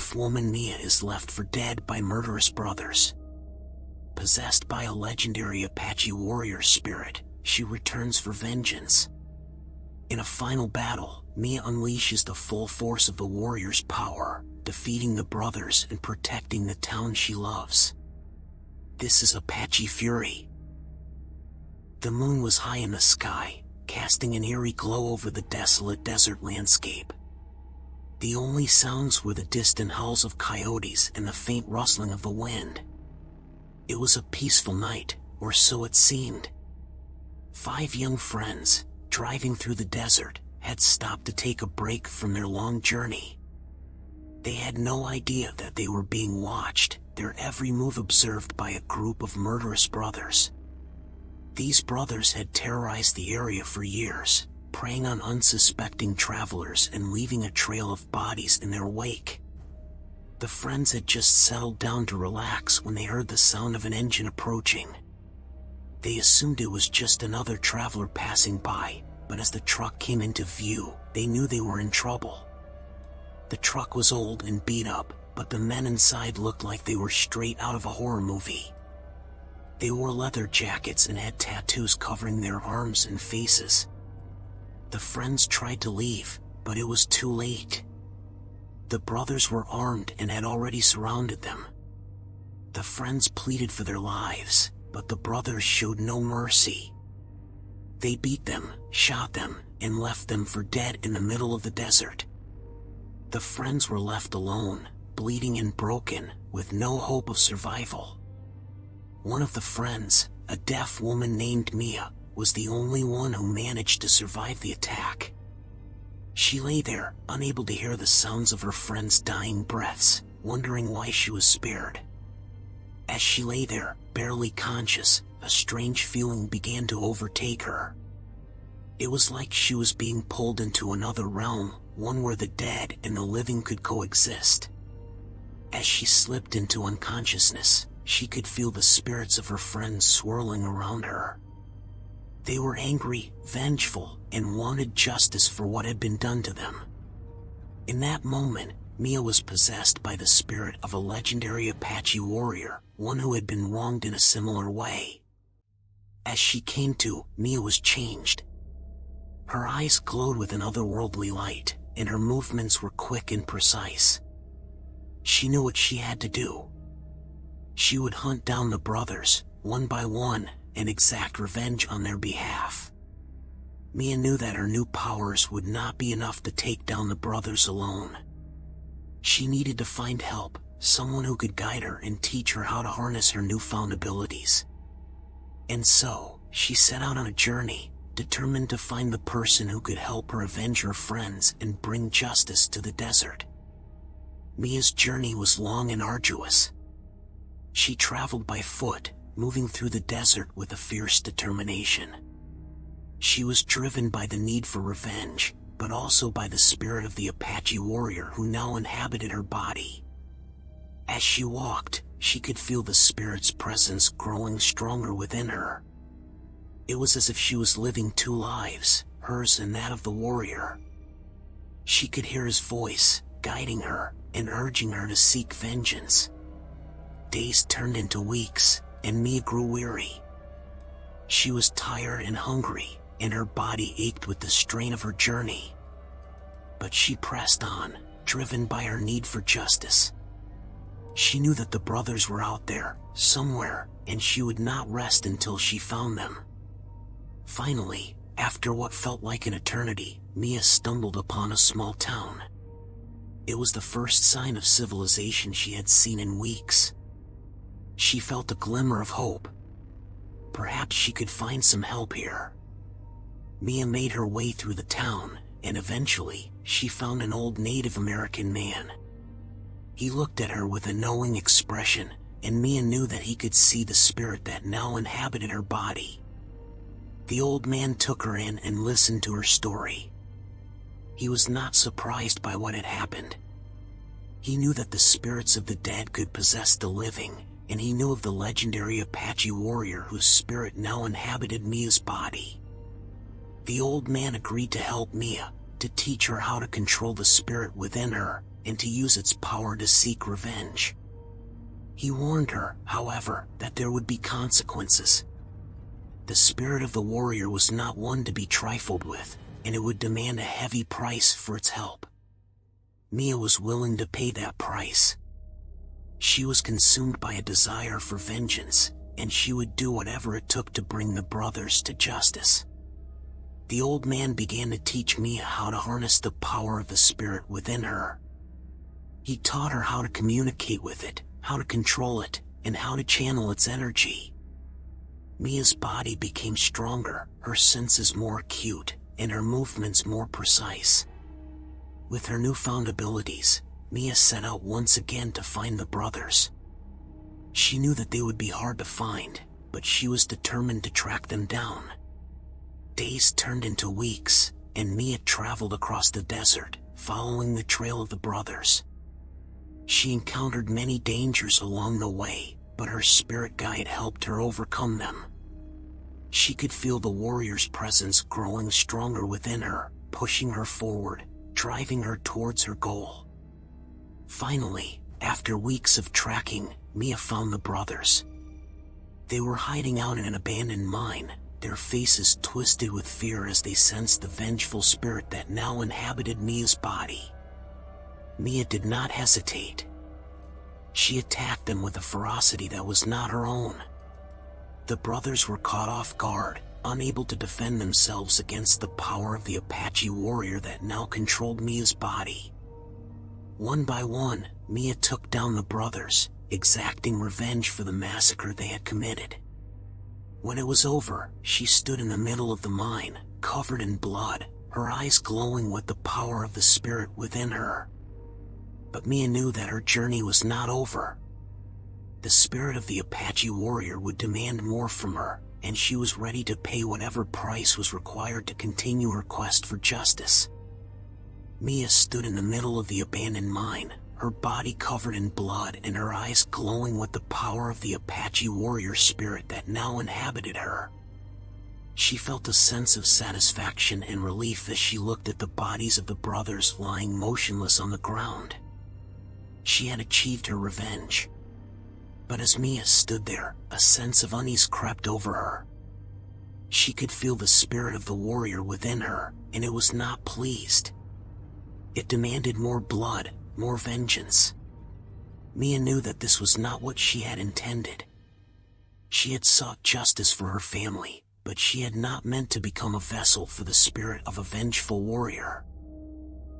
deaf woman Mia is left for dead by murderous brothers. Possessed by a legendary Apache warrior spirit, she returns for vengeance. In a final battle, Mia unleashes the full force of the warrior's power, defeating the brothers and protecting the town she loves. This is Apache Fury. The moon was high in the sky, casting an eerie glow over the desolate desert landscape. The only sounds were the distant howls of coyotes and the faint rustling of the wind. It was a peaceful night, or so it seemed. 5 young friends, driving through the desert, had stopped to take a break from their long journey. They had no idea that they were being watched, their every move observed by a group of murderous brothers. These brothers had terrorized the area for years, preying on unsuspecting travelers and leaving a trail of bodies in their wake. The friends had just settled down to relax when they heard the sound of an engine approaching. They assumed it was just another traveler passing by, but as the truck came into view, they knew they were in trouble. The truck was old and beat up, but the men inside looked like they were straight out of a horror movie. They wore leather jackets and had tattoos covering their arms and faces. The friends tried to leave, but it was too late. The brothers were armed and had already surrounded them. The friends pleaded for their lives, but the brothers showed no mercy. They beat them, shot them, and left them for dead in the middle of the desert. The friends were left alone, bleeding and broken, with no hope of survival. One of the friends, a deaf woman named Mia, was the only one who managed to survive the attack. She lay there, unable to hear the sounds of her friends' dying breaths, wondering why she was spared. As she lay there, barely conscious, a strange feeling began to overtake her. It was like she was being pulled into another realm, one where the dead and the living could coexist. As she slipped into unconsciousness, she could feel the spirits of her friends swirling around her. They were angry, vengeful, and wanted justice for what had been done to them. In that moment, Mia was possessed by the spirit of a legendary Apache warrior, one who had been wronged in a similar way. As she came to, Mia was changed. Her eyes glowed with an otherworldly light, and her movements were quick and precise. She knew what she had to do. She would hunt down the brothers, one by one, and exact revenge on their behalf. Mia knew that her new powers would not be enough to take down the brothers alone. She needed to find help, someone who could guide her and teach her how to harness her newfound abilities. And so, she set out on a journey, determined to find the person who could help her avenge her friends and bring justice to the desert. Mia's journey was long and arduous. She traveled by foot, moving through the desert with a fierce determination. She was driven by the need for revenge, but also by the spirit of the Apache warrior who now inhabited her body. As she walked, she could feel the spirit's presence growing stronger within her. It was as if she was living 2 lives, hers and that of the warrior. She could hear his voice, guiding her, and urging her to seek vengeance. Days turned into weeks, and Mia grew weary. She was tired and hungry, and her body ached with the strain of her journey. But she pressed on, driven by her need for justice. She knew that the brothers were out there, somewhere, and she would not rest until she found them. Finally, after what felt like an eternity, Mia stumbled upon a small town. It was the first sign of civilization she had seen in weeks. She felt a glimmer of hope. Perhaps she could find some help here. Mia made her way through the town, and eventually, she found an old Native American man. He looked at her with a knowing expression, and Mia knew that he could see the spirit that now inhabited her body. The old man took her in and listened to her story. He was not surprised by what had happened. He knew that the spirits of the dead could possess the living, and he knew of the legendary Apache warrior whose spirit now inhabited Mia's body. The old man agreed to help Mia, to teach her how to control the spirit within her, and to use its power to seek revenge. He warned her, however, that there would be consequences. The spirit of the warrior was not one to be trifled with, and it would demand a heavy price for its help. Mia was willing to pay that price. She was consumed by a desire for vengeance, and she would do whatever it took to bring the brothers to justice. The old man began to teach Mia how to harness the power of the spirit within her. He taught her how to communicate with it, how to control it, and how to channel its energy. Mia's body became stronger, her senses more acute, and her movements more precise. With her newfound abilities, Mia set out once again to find the brothers. She knew that they would be hard to find, but she was determined to track them down. Days turned into weeks, and Mia traveled across the desert, following the trail of the brothers. She encountered many dangers along the way, but her spirit guide helped her overcome them. She could feel the warrior's presence growing stronger within her, pushing her forward, driving her towards her goal. Finally, after weeks of tracking, Mia found the brothers. They were hiding out in an abandoned mine, their faces twisted with fear as they sensed the vengeful spirit that now inhabited Mia's body. Mia did not hesitate. She attacked them with a ferocity that was not her own. The brothers were caught off guard, unable to defend themselves against the power of the Apache warrior that now controlled Mia's body. One by one, Mia took down the brothers, exacting revenge for the massacre they had committed. When it was over, she stood in the middle of the mine, covered in blood, her eyes glowing with the power of the spirit within her. But Mia knew that her journey was not over. The spirit of the Apache warrior would demand more from her, and she was ready to pay whatever price was required to continue her quest for justice. Mia stood in the middle of the abandoned mine, her body covered in blood and her eyes glowing with the power of the Apache warrior spirit that now inhabited her. She felt a sense of satisfaction and relief as she looked at the bodies of the brothers lying motionless on the ground. She had achieved her revenge. But as Mia stood there, a sense of unease crept over her. She could feel the spirit of the warrior within her, and it was not pleased. It demanded more blood, more vengeance. Mia knew that this was not what she had intended. She had sought justice for her family, but she had not meant to become a vessel for the spirit of a vengeful warrior.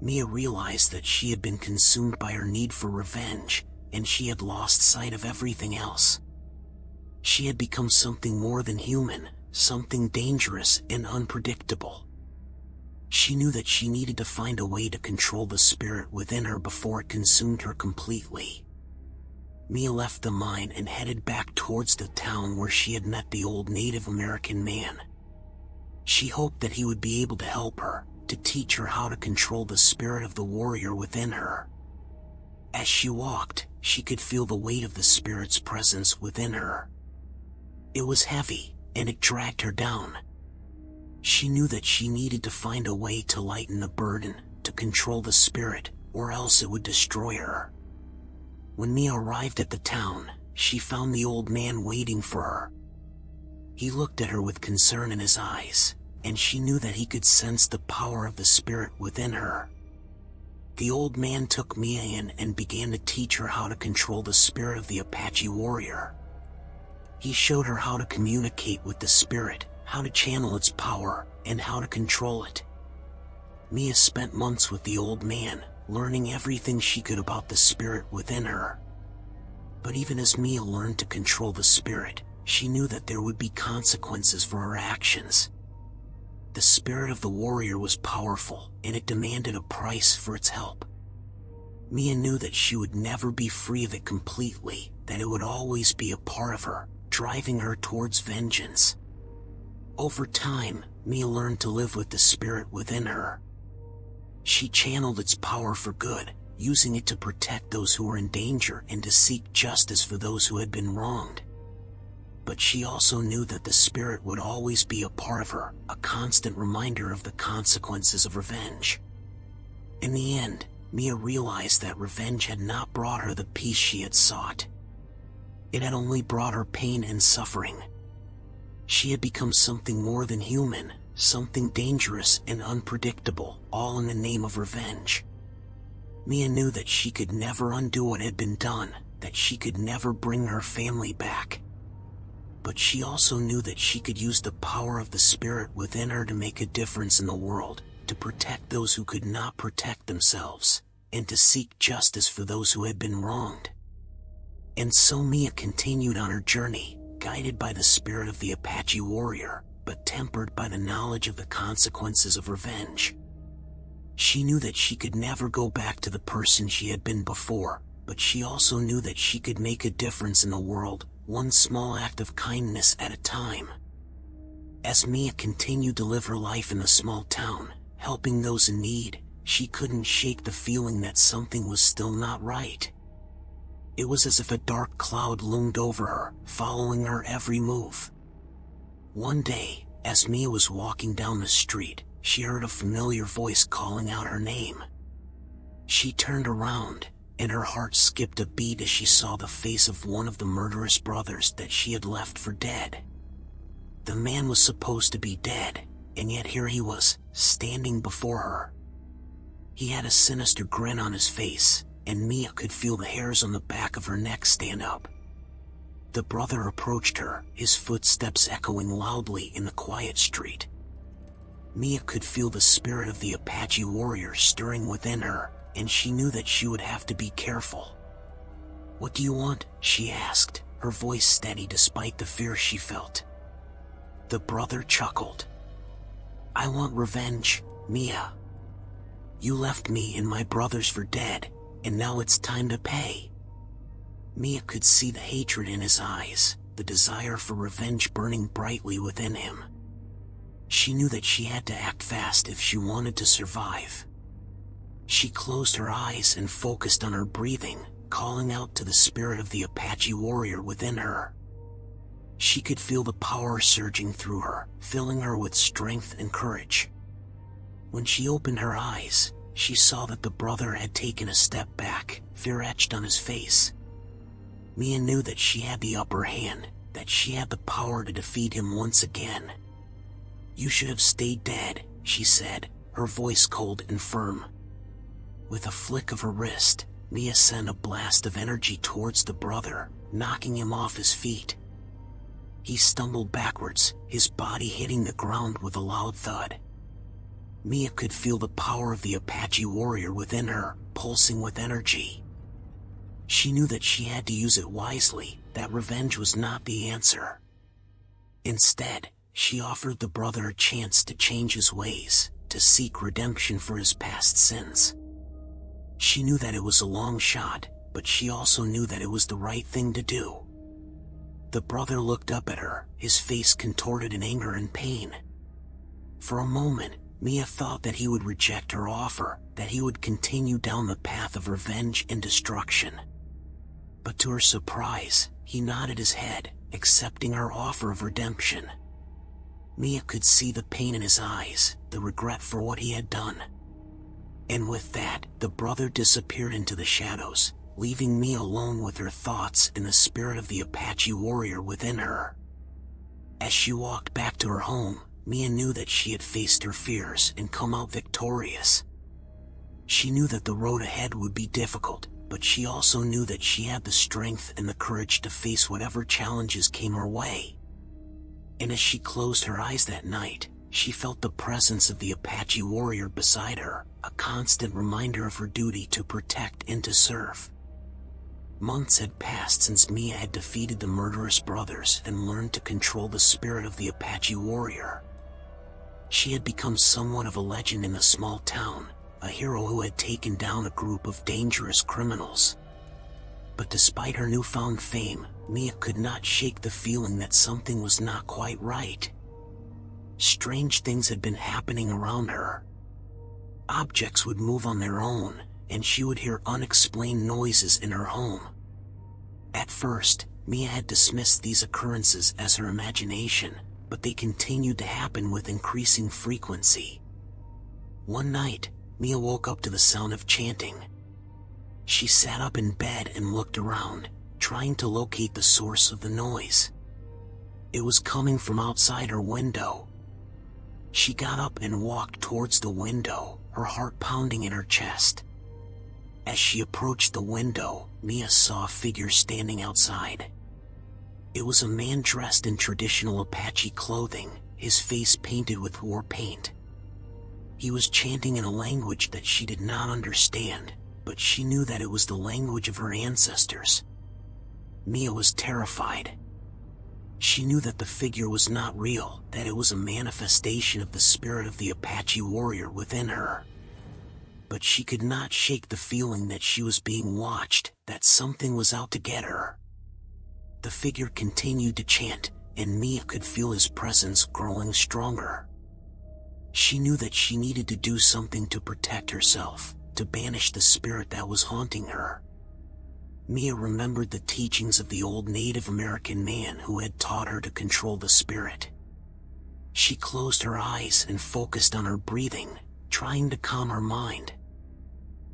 Mia realized that she had been consumed by her need for revenge, and she had lost sight of everything else. She had become something more than human, something dangerous and unpredictable. She knew that she needed to find a way to control the spirit within her before it consumed her completely. Mia left the mine and headed back towards the town where she had met the old Native American man. She hoped that he would be able to help her, to teach her how to control the spirit of the warrior within her. As she walked, she could feel the weight of the spirit's presence within her. It was heavy, and it dragged her down. She knew that she needed to find a way to lighten the burden, to control the spirit, or else it would destroy her. When Mia arrived at the town, she found the old man waiting for her. He looked at her with concern in his eyes, and she knew that he could sense the power of the spirit within her. The old man took Mia in and began to teach her how to control the spirit of the Apache warrior. He showed her how to communicate with the spirit, how to channel its power, and how to control it. Mia spent months with the old man, learning everything she could about the spirit within her. But even as Mia learned to control the spirit, she knew that there would be consequences for her actions. The spirit of the warrior was powerful, and it demanded a price for its help. Mia knew that she would never be free of it completely, that it would always be a part of her, driving her towards vengeance. Over time, Mia learned to live with the spirit within her. She channeled its power for good, using it to protect those who were in danger and to seek justice for those who had been wronged. But she also knew that the spirit would always be a part of her, a constant reminder of the consequences of revenge. In the end, Mia realized that revenge had not brought her the peace she had sought. It had only brought her pain and suffering. She had become something more than human, something dangerous and unpredictable, all in the name of revenge. Mia knew that she could never undo what had been done, that she could never bring her family back. But she also knew that she could use the power of the spirit within her to make a difference in the world, to protect those who could not protect themselves, and to seek justice for those who had been wronged. And so Mia continued on her journey, guided by the spirit of the Apache warrior, but tempered by the knowledge of the consequences of revenge. She knew that she could never go back to the person she had been before, but she also knew that she could make a difference in the world, one small act of kindness at a time. As Mia continued to live her life in the small town, helping those in need, she couldn't shake the feeling that something was still not right. It was as if a dark cloud loomed over her, following her every move. One day, as Mia was walking down the street, she heard a familiar voice calling out her name. She turned around, and her heart skipped a beat as she saw the face of one of the murderous brothers that she had left for dead. The man was supposed to be dead, and yet here he was, standing before her. He had a sinister grin on his face, and Mia could feel the hairs on the back of her neck stand up. The brother approached her, his footsteps echoing loudly in the quiet street. Mia could feel the spirit of the Apache warrior stirring within her, and she knew that she would have to be careful. "What do you want?" she asked, her voice steady despite the fear she felt. The brother chuckled. "I want revenge, Mia. You left me and my brothers for dead, and now it's time to pay." Mia could see the hatred in his eyes, the desire for revenge burning brightly within him. She knew that she had to act fast if she wanted to survive. She closed her eyes and focused on her breathing, calling out to the spirit of the Apache warrior within her. She could feel the power surging through her, filling her with strength and courage. When she opened her eyes, she saw that the brother had taken a step back, fear etched on his face. Mia knew that she had the upper hand, that she had the power to defeat him once again. "You should have stayed dead," she said, her voice cold and firm. With a flick of her wrist, Mia sent a blast of energy towards the brother, knocking him off his feet. He stumbled backwards, his body hitting the ground with a loud thud. Mia could feel the power of the Apache warrior within her, pulsing with energy. She knew that she had to use it wisely, that revenge was not the answer. Instead, she offered the brother a chance to change his ways, to seek redemption for his past sins. She knew that it was a long shot, but she also knew that it was the right thing to do. The brother looked up at her, his face contorted in anger and pain. For a moment, Mia thought that he would reject her offer, that he would continue down the path of revenge and destruction. But to her surprise, he nodded his head, accepting her offer of redemption. Mia could see the pain in his eyes, the regret for what he had done. And with that, the brother disappeared into the shadows, leaving Mia alone with her thoughts and the spirit of the Apache warrior within her. As she walked back to her home, Mia knew that she had faced her fears and come out victorious. She knew that the road ahead would be difficult, but she also knew that she had the strength and the courage to face whatever challenges came her way. And as she closed her eyes that night, she felt the presence of the Apache warrior beside her, a constant reminder of her duty to protect and to serve. Months had passed since Mia had defeated the murderous brothers and learned to control the spirit of the Apache warrior. She had become somewhat of a legend in the small town, a hero who had taken down a group of dangerous criminals. But despite her newfound fame, Mia could not shake the feeling that something was not quite right. Strange things had been happening around her. Objects would move on their own, and she would hear unexplained noises in her home. At first, Mia had dismissed these occurrences as her imagination, but they continued to happen with increasing frequency. One night, Mia woke up to the sound of chanting. She sat up in bed and looked around, trying to locate the source of the noise. It was coming from outside her window. She got up and walked towards the window, her heart pounding in her chest. As she approached the window, Mia saw a figure standing outside. It was a man dressed in traditional Apache clothing, his face painted with war paint. He was chanting in a language that she did not understand, but she knew that it was the language of her ancestors. Mia was terrified. She knew that the figure was not real, that it was a manifestation of the spirit of the Apache warrior within her. But she could not shake the feeling that she was being watched, that something was out to get her. The figure continued to chant, and Mia could feel his presence growing stronger. She knew that she needed to do something to protect herself, to banish the spirit that was haunting her. Mia remembered the teachings of the old Native American man who had taught her to control the spirit. She closed her eyes and focused on her breathing, trying to calm her mind.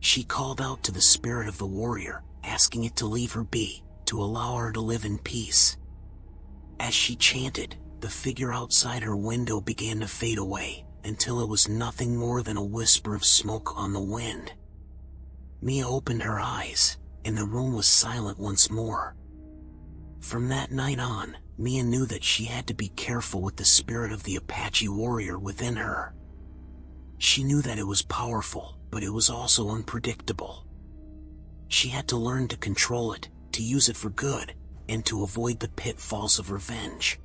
She called out to the spirit of the warrior, asking it to leave her be, to allow her to live in peace. As she chanted, the figure outside her window began to fade away, until it was nothing more than a whisper of smoke on the wind. Mia opened her eyes, and the room was silent once more. From that night on, Mia knew that she had to be careful with the spirit of the Apache warrior within her. She knew that it was powerful, but it was also unpredictable. She had to learn to control it, to use it for good, and to avoid the pitfalls of revenge.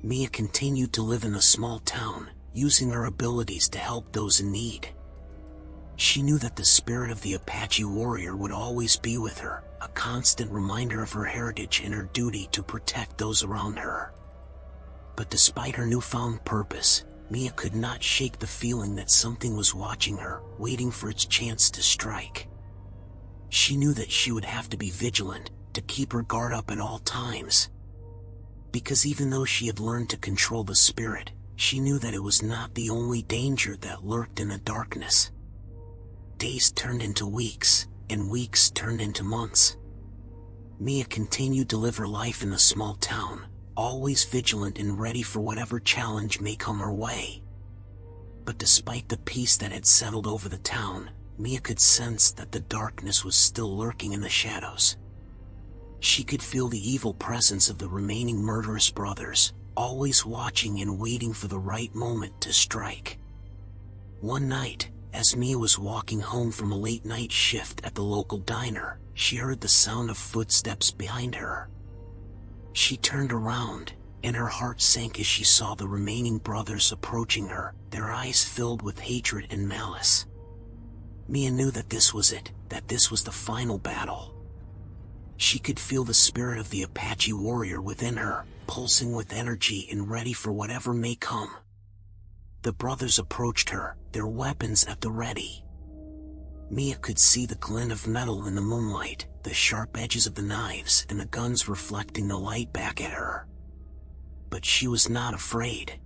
Mia continued to live in a small town, using her abilities to help those in need. She knew that the spirit of the Apache warrior would always be with her, a constant reminder of her heritage and her duty to protect those around her. But despite her newfound purpose, Mia could not shake the feeling that something was watching her, waiting for its chance to strike. She knew that she would have to be vigilant, to keep her guard up at all times. Because even though she had learned to control the spirit, she knew that it was not the only danger that lurked in the darkness. Days turned into weeks, and weeks turned into months. Mia continued to live her life in the small town, always vigilant and ready for whatever challenge may come her way. But despite the peace that had settled over the town, Mia could sense that the darkness was still lurking in the shadows. She could feel the evil presence of the remaining murderous brothers, always watching and waiting for the right moment to strike. One night, as Mia was walking home from a late-night shift at the local diner, she heard the sound of footsteps behind her. She turned around, and her heart sank as she saw the remaining brothers approaching her, their eyes filled with hatred and malice. Mia knew that this was it, that this was the final battle. She could feel the spirit of the Apache warrior within her, pulsing with energy and ready for whatever may come. The brothers approached her, their weapons at the ready. Mia could see the glint of metal in the moonlight, the sharp edges of the knives and the guns reflecting the light back at her. But she was not afraid.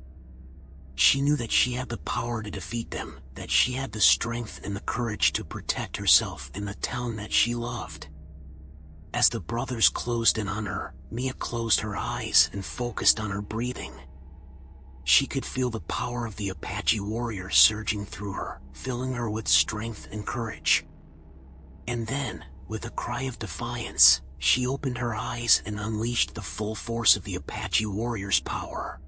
She knew that she had the power to defeat them, that she had the strength and the courage to protect herself and the town that she loved. As the brothers closed in on her, Mia closed her eyes and focused on her breathing. She could feel the power of the Apache warrior surging through her, filling her with strength and courage. And then, with a cry of defiance, she opened her eyes and unleashed the full force of the Apache warrior's power.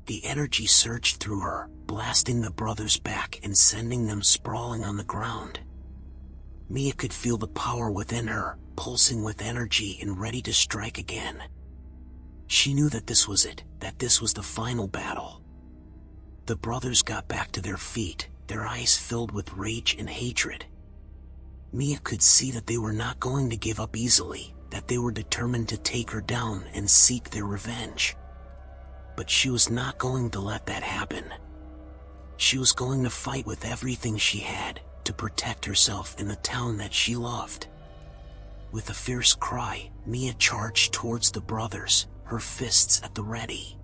The energy surged through her, blasting the brothers back and sending them sprawling on the ground. Mia could feel the power within her, pulsing with energy and ready to strike again. She knew that this was it, that this was the final battle. The brothers got back to their feet, their eyes filled with rage and hatred. Mia could see that they were not going to give up easily, that they were determined to take her down and seek their revenge. But she was not going to let that happen. She was going to fight with everything she had, to protect herself in the town that she loved. With a fierce cry, Mia charged towards the brothers, her fists at the ready.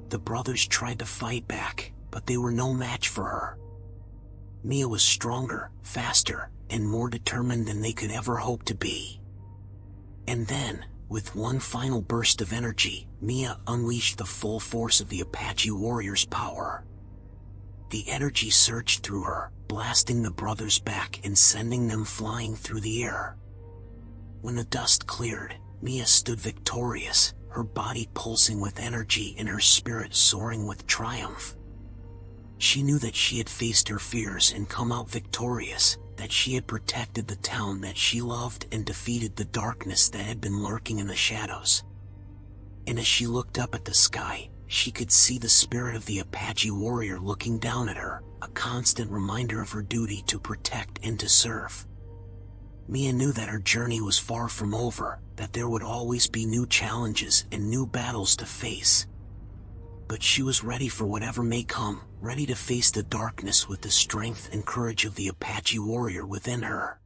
The brothers tried to fight back, but they were no match for her. Mia was stronger, faster, and more determined than they could ever hope to be. And then, with one final burst of energy, Mia unleashed the full force of the Apache warrior's power. The energy surged through her, blasting the brothers back and sending them flying through the air. When the dust cleared, Mia stood victorious, her body pulsing with energy and her spirit soaring with triumph. She knew that she had faced her fears and come out victorious, that she had protected the town that she loved and defeated the darkness that had been lurking in the shadows. And as she looked up at the sky, she could see the spirit of the Apache warrior looking down at her, a constant reminder of her duty to protect and to serve. Mia knew that her journey was far from over, that there would always be new challenges and new battles to face. But she was ready for whatever may come, ready to face the darkness with the strength and courage of the Apache warrior within her.